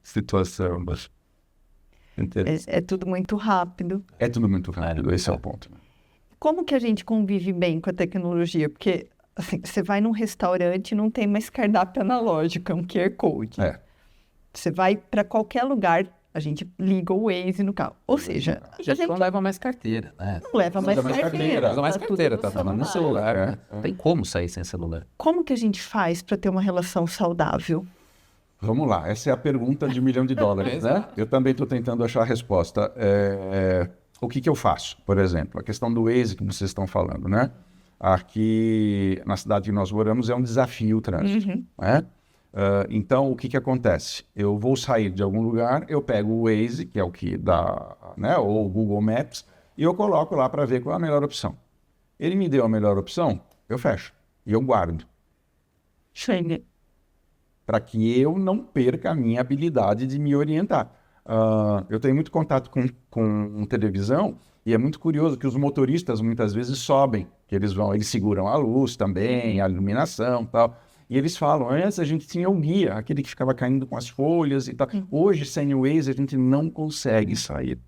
Situação, mas... É tudo muito rápido. É tudo muito rápido, esse é o ponto. Como que a gente convive bem com a tecnologia? Porque, assim, você vai num restaurante e não tem mais cardápio analógico, é um QR Code. Você vai para qualquer lugar, a gente liga o Waze no carro. Ou seja, a gente não leva mais carteira, né? Não leva mais carteira. Não leva mais carteira, tá no celular. É. Não tem como sair sem celular. Como que a gente faz para ter uma relação saudável? Vamos lá, essa é a pergunta de $1 milhão, né? Eu também estou tentando achar a resposta. O que eu faço, por exemplo? A questão do Waze que vocês estão falando, né? Aqui na cidade que nós moramos é um desafio o trânsito, né? Então, o que acontece? Eu vou sair de algum lugar, eu pego o Waze, que é o que dá, né? Ou o Google Maps, e eu coloco lá para ver qual é a melhor opção. Ele me deu a melhor opção, eu fecho e eu guardo. Chega. Para que eu não perca a minha habilidade de me orientar. Eu tenho muito contato com televisão e é muito curioso que os motoristas muitas vezes sobem, que eles seguram a luz também, a iluminação e tal, e eles falam, antes a gente tinha o guia, aquele que ficava caindo com as folhas e tal. Hoje, sem o Waze, a gente não consegue sair.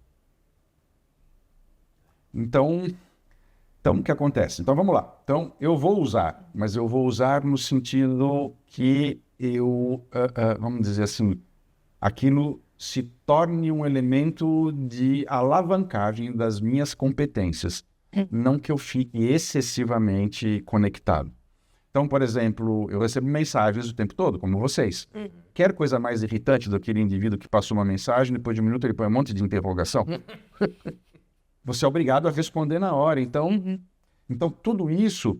Então, o que acontece? Então, vamos lá. Então, eu vou usar, mas eu vou usar no sentido que vamos dizer assim, aquilo se torne um elemento de alavancagem das minhas competências, não que eu fique excessivamente conectado. Então, por exemplo, eu recebo mensagens o tempo todo, como vocês. Quer coisa mais irritante do que aquele indivíduo que passou uma mensagem, depois de 1 minuto ele põe um monte de interrogação? Você é obrigado a responder na hora. Então tudo isso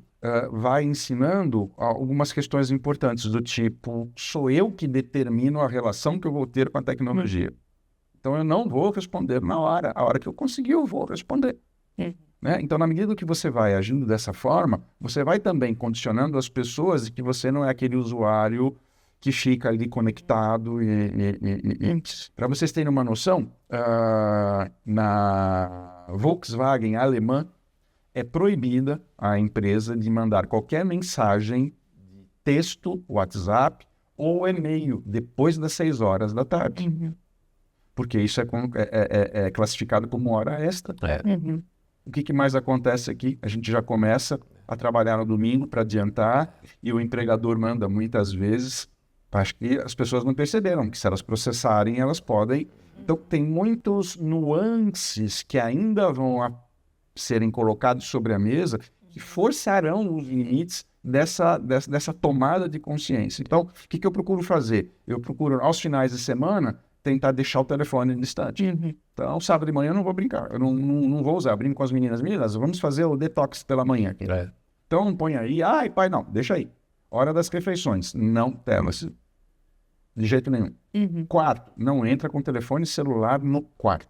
vai ensinando algumas questões importantes do tipo, sou eu que determino a relação que eu vou ter com a tecnologia. Então eu não vou responder na hora. A hora que eu conseguir, eu vou responder. né? Então, na medida que você vai agindo dessa forma, você vai também condicionando as pessoas de que você não é aquele usuário que fica ali conectado. Para vocês terem uma noção, na Volkswagen alemã, é proibida a empresa de mandar qualquer mensagem de texto, WhatsApp ou e-mail depois das 6 horas da tarde. Porque isso é classificado como hora extra. O que mais acontece aqui? A gente já começa a trabalhar no domingo para adiantar e o empregador manda muitas vezes. Acho que as pessoas não perceberam que se elas processarem, elas podem. Então, tem muitos nuances que ainda vão serem colocados sobre a mesa que forçarão os limites dessa tomada de consciência. Então, o que eu procuro fazer? Eu procuro, aos finais de semana, tentar deixar o telefone distante. Então, sábado de manhã eu não vou brincar, eu não vou usar. Eu brinco com as meninas, vamos fazer o detox pela manhã. Então, põe aí, ai, pai, não, deixa aí. Hora das refeições, não telas. De jeito nenhum. Quarto, não entra com telefone celular no quarto.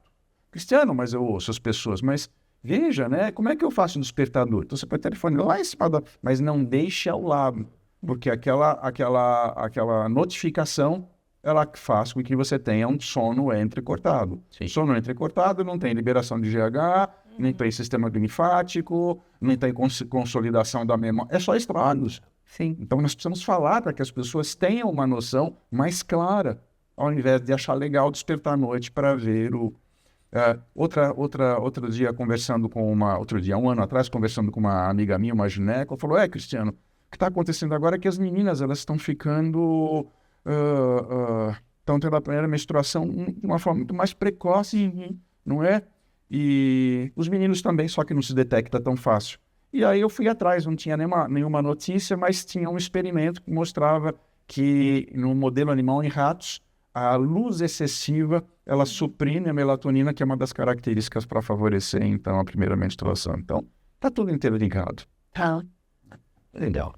Cristiano, mas eu ouço as pessoas, mas veja, né, como é que eu faço o despertador? Então, você põe o telefone lá em cima, mas não deixe ao lado, porque aquela notificação ela faz com que você tenha um sono entrecortado. Sono entrecortado não tem liberação de GH, nem tem sistema linfático, nem tem consolidação da memória. É só estragos. Então, nós precisamos falar para que as pessoas tenham uma noção mais clara, ao invés de achar legal despertar à noite para ver o... Outro dia, um ano atrás, conversando com uma amiga minha, uma gineco, falou, Cristiano, o que está acontecendo agora é que as meninas elas estão ficando... estão tendo a primeira menstruação de uma forma muito mais precoce, não é? E os meninos também, só que não se detecta tão fácil. E aí eu fui atrás, não tinha nenhuma notícia, mas tinha um experimento que mostrava que no modelo animal em ratos, a luz excessiva, ela suprime a melatonina, que é uma das características para favorecer, então, a primeira menstruação. Então, tá tudo interligado. Legal.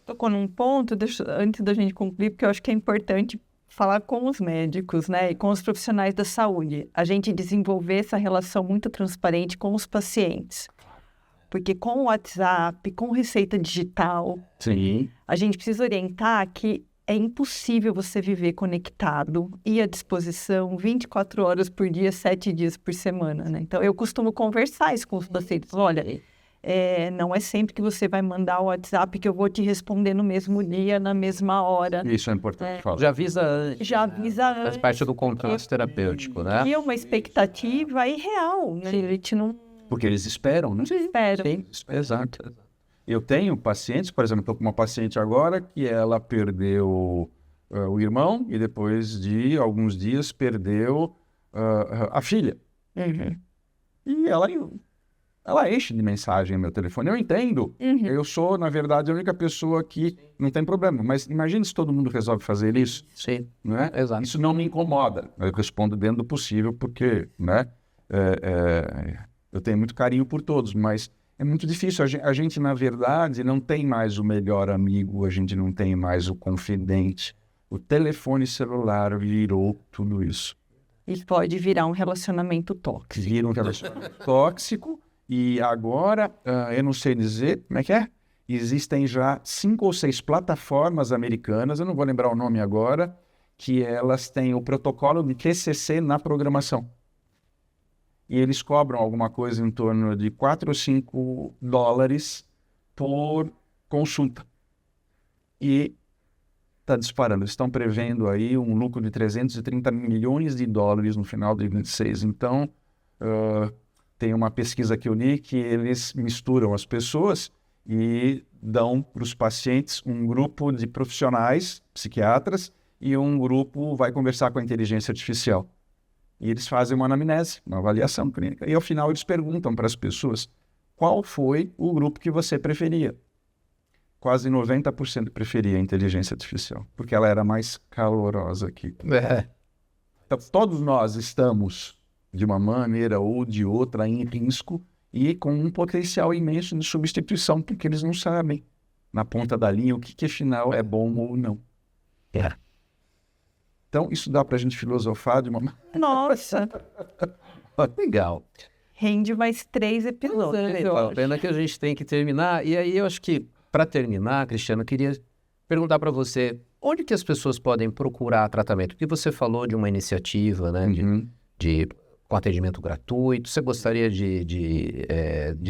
Tocou num ponto, antes da gente concluir, porque eu acho que é importante falar com os médicos, né, e com os profissionais da saúde. A gente desenvolver essa relação muito transparente com os pacientes. Porque com o WhatsApp, com receita digital, a gente precisa orientar que é impossível você viver conectado e à disposição 24 horas por dia, 7 dias por semana, né? Então, eu costumo conversar isso com os pacientes. Olha, não é sempre que você vai mandar o WhatsApp que eu vou te responder no mesmo dia, na mesma hora. Isso é importante falar. Já avisa antes. Faz parte do contrato terapêutico, né? E é uma expectativa irreal, né? A gente não... Porque eles esperam, né? Esperam. Sim, exato. Eu tenho pacientes, por exemplo, estou com uma paciente agora que ela perdeu o irmão e depois de alguns dias perdeu a filha. E ela enche de mensagem no meu telefone. Eu entendo. Eu sou, na verdade, a única pessoa que não tem problema. Mas imagina se todo mundo resolve fazer isso. Sim, não é? Exato. Isso não me incomoda. Eu respondo dentro do possível porque, né? Eu tenho muito carinho por todos, mas é muito difícil. A gente, na verdade, não tem mais o melhor amigo, a gente não tem mais o confidente. O telefone celular virou tudo isso. E pode virar um relacionamento tóxico. Vira um relacionamento tóxico e agora, eu não sei dizer, como é que é? Existem já 5 ou 6 plataformas americanas, eu não vou lembrar o nome agora, que elas têm o protocolo de TCC na programação. E eles cobram alguma coisa em torno de 4 ou 5 dólares por consulta. E está disparando. Eles estão prevendo aí um lucro de 330 milhões de dólares no final de 2026. Então, tem uma pesquisa que eu li que eles misturam as pessoas e dão para os pacientes um grupo de profissionais, psiquiatras, e um grupo vai conversar com a inteligência artificial. E eles fazem uma anamnese, uma avaliação clínica. E, ao final, eles perguntam para as pessoas qual foi o grupo que você preferia. Quase 90% preferia a inteligência artificial, porque ela era mais calorosa aqui. Então, todos nós estamos, de uma maneira ou de outra, em risco e com um potencial imenso de substituição, porque eles não sabem, na ponta da linha, o que afinal é bom ou não. Então, isso dá para a gente filosofar de uma... Nossa! Legal. rende mais 3 episódios, eu Então, acho. pena que a gente tem que terminar. E aí eu acho que, para terminar, Cristiano, eu queria perguntar para você, onde que as pessoas podem procurar tratamento? Porque você falou de uma iniciativa, né, com atendimento gratuito. Você gostaria de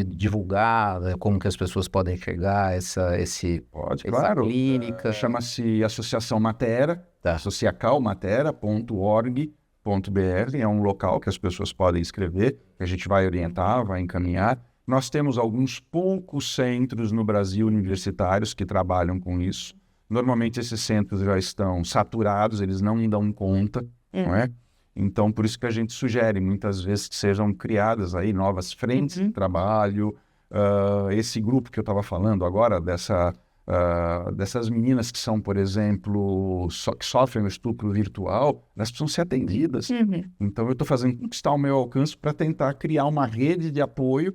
divulgar, né, como que as pessoas podem chegar a essa Claro. clínica? Chama-se Associação Matera, Tá. sociacalmatera.org.br. É um local que as pessoas podem escrever, que a gente vai orientar, vai encaminhar. Nós temos alguns poucos centros no Brasil universitários que trabalham com isso. Normalmente esses centros já estão saturados, eles não dão conta, não é? Então, por isso que a gente sugere muitas vezes que sejam criadas aí novas frentes de trabalho. Esse grupo que eu estava falando agora, dessas meninas que são, por exemplo, que sofrem um estupro virtual, elas precisam ser atendidas. Então, eu estou fazendo tudo que está ao meu alcance para tentar criar uma rede de apoio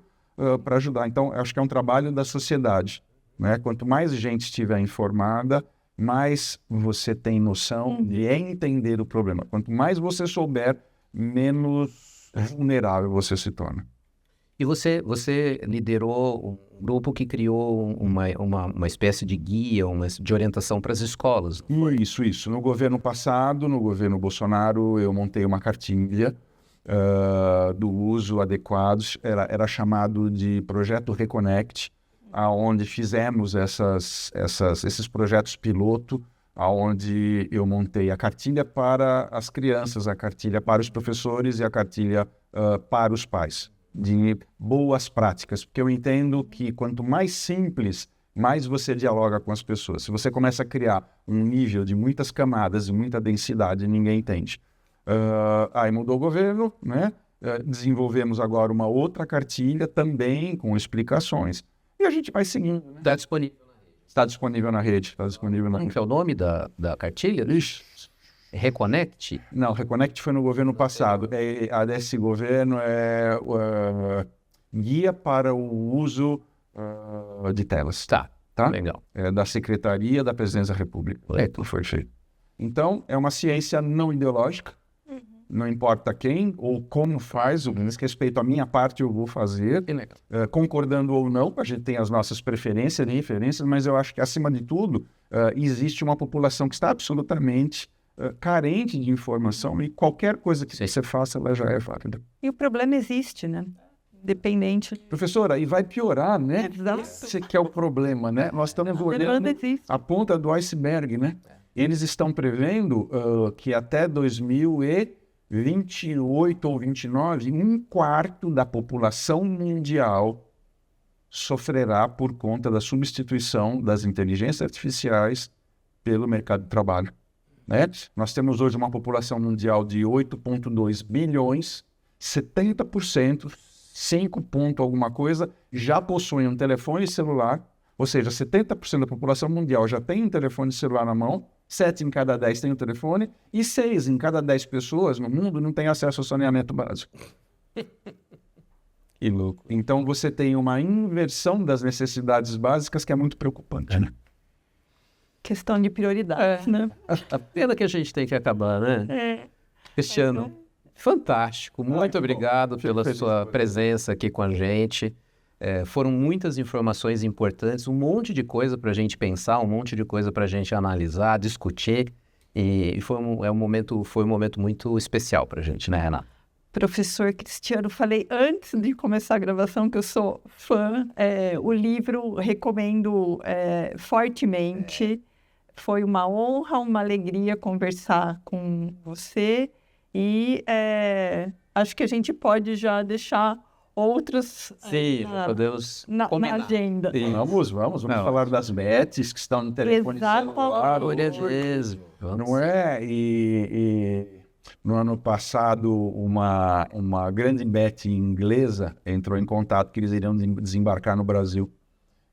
para ajudar. Então, eu acho que é um trabalho da sociedade, né? Quanto mais gente estiver informada, mais você tem noção de entender o problema. Quanto mais você souber, menos vulnerável você se torna. E você liderou um grupo que criou uma espécie de guia, de orientação para as escolas. Isso. No governo passado, no governo Bolsonaro, eu montei uma cartilha do uso adequado. Era chamado de Projeto Reconnect, aonde fizemos esses projetos piloto, aonde eu montei a cartilha para as crianças, a cartilha para os professores e a cartilha para os pais, de boas práticas, porque eu entendo que quanto mais simples, mais você dialoga com as pessoas. Se você começa a criar um nível de muitas camadas e muita densidade, ninguém entende. Aí mudou o governo, né? Desenvolvemos agora uma outra cartilha também com explicações. E a gente vai seguindo. Né? Está disponível na rede. Está disponível na rede. Como que é o nome da cartilha? Reconnect? Não, Reconnect foi no governo passado. A desse governo é Guia para o Uso de Telas. Tá? Legal. É da Secretaria da Presidência da República. Foi feito. Então, é uma ciência não ideológica. Não importa quem ou como faz, o que diz respeito à minha parte eu vou fazer, concordando ou não, a gente tem as nossas preferências e referências, mas eu acho que, acima de tudo, existe uma população que está absolutamente carente de informação e qualquer coisa que você faça, ela já é válida. E o problema existe, né? Dependente. Professora, e vai piorar, né? Exato. Esse que é o problema, né? Nós estamos olhando a ponta do iceberg, né? Eles estão prevendo que até 2028 ou 29, 1/4 da população mundial sofrerá por conta da substituição das inteligências artificiais pelo mercado de trabalho. Né? Nós temos hoje uma população mundial de 8,2 bilhões, 70%, 5 ponto alguma coisa, já possuem um telefone celular, ou seja, 70% da população mundial já tem um telefone celular na mão, 7 em cada 10 tem um telefone, e 6 em cada 10 pessoas no mundo não têm acesso ao saneamento básico. Que louco. Então você tem uma inversão das necessidades básicas que é muito preocupante, né? Questão de prioridade, né? A pena que a gente tem que acabar, né? Cristiano, fantástico. Muito obrigado pela sua presença aqui com a gente. Foram muitas informações importantes, um monte de coisa para a gente pensar, um monte de coisa para a gente analisar, discutir. E foi um momento muito especial para a gente, né, Renata? Professor Cristiano, falei antes de começar a gravação que eu sou fã. O livro recomendo fortemente. Foi uma honra, uma alegria conversar com você. E acho que a gente pode já deixar outros podemos na agenda. Sim. Vamos falar das betes que estão no telefone celular. Não é? E no ano passado, uma grande bet inglesa entrou em contato que eles iriam desembarcar no Brasil.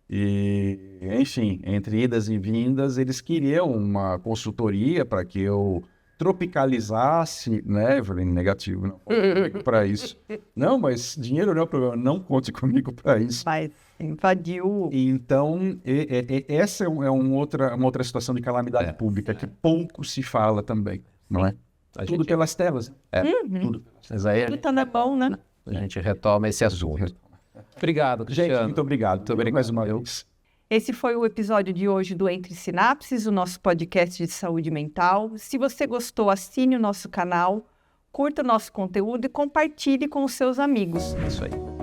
E, enfim, entre idas e vindas, eles queriam uma consultoria para que eu tropicalizasse, né? Eu falei, negativo, não conte comigo para isso. Não, mas dinheiro não é o problema, não conte comigo para isso. Mas invadiu. Então, essa é uma outra situação de calamidade pública que pouco se fala também, não é? Tudo pelas telas. Tudo. Mas aí Tudo tá na mão, né? a gente retoma esse assunto. Obrigado, Cristiano. Gente, muito obrigado. Muito obrigado. Mais uma vez. Esse foi o episódio de hoje do Entre Sinapses, o nosso podcast de saúde mental. Se você gostou, assine o nosso canal, curta o nosso conteúdo e compartilhe com os seus amigos. Isso aí.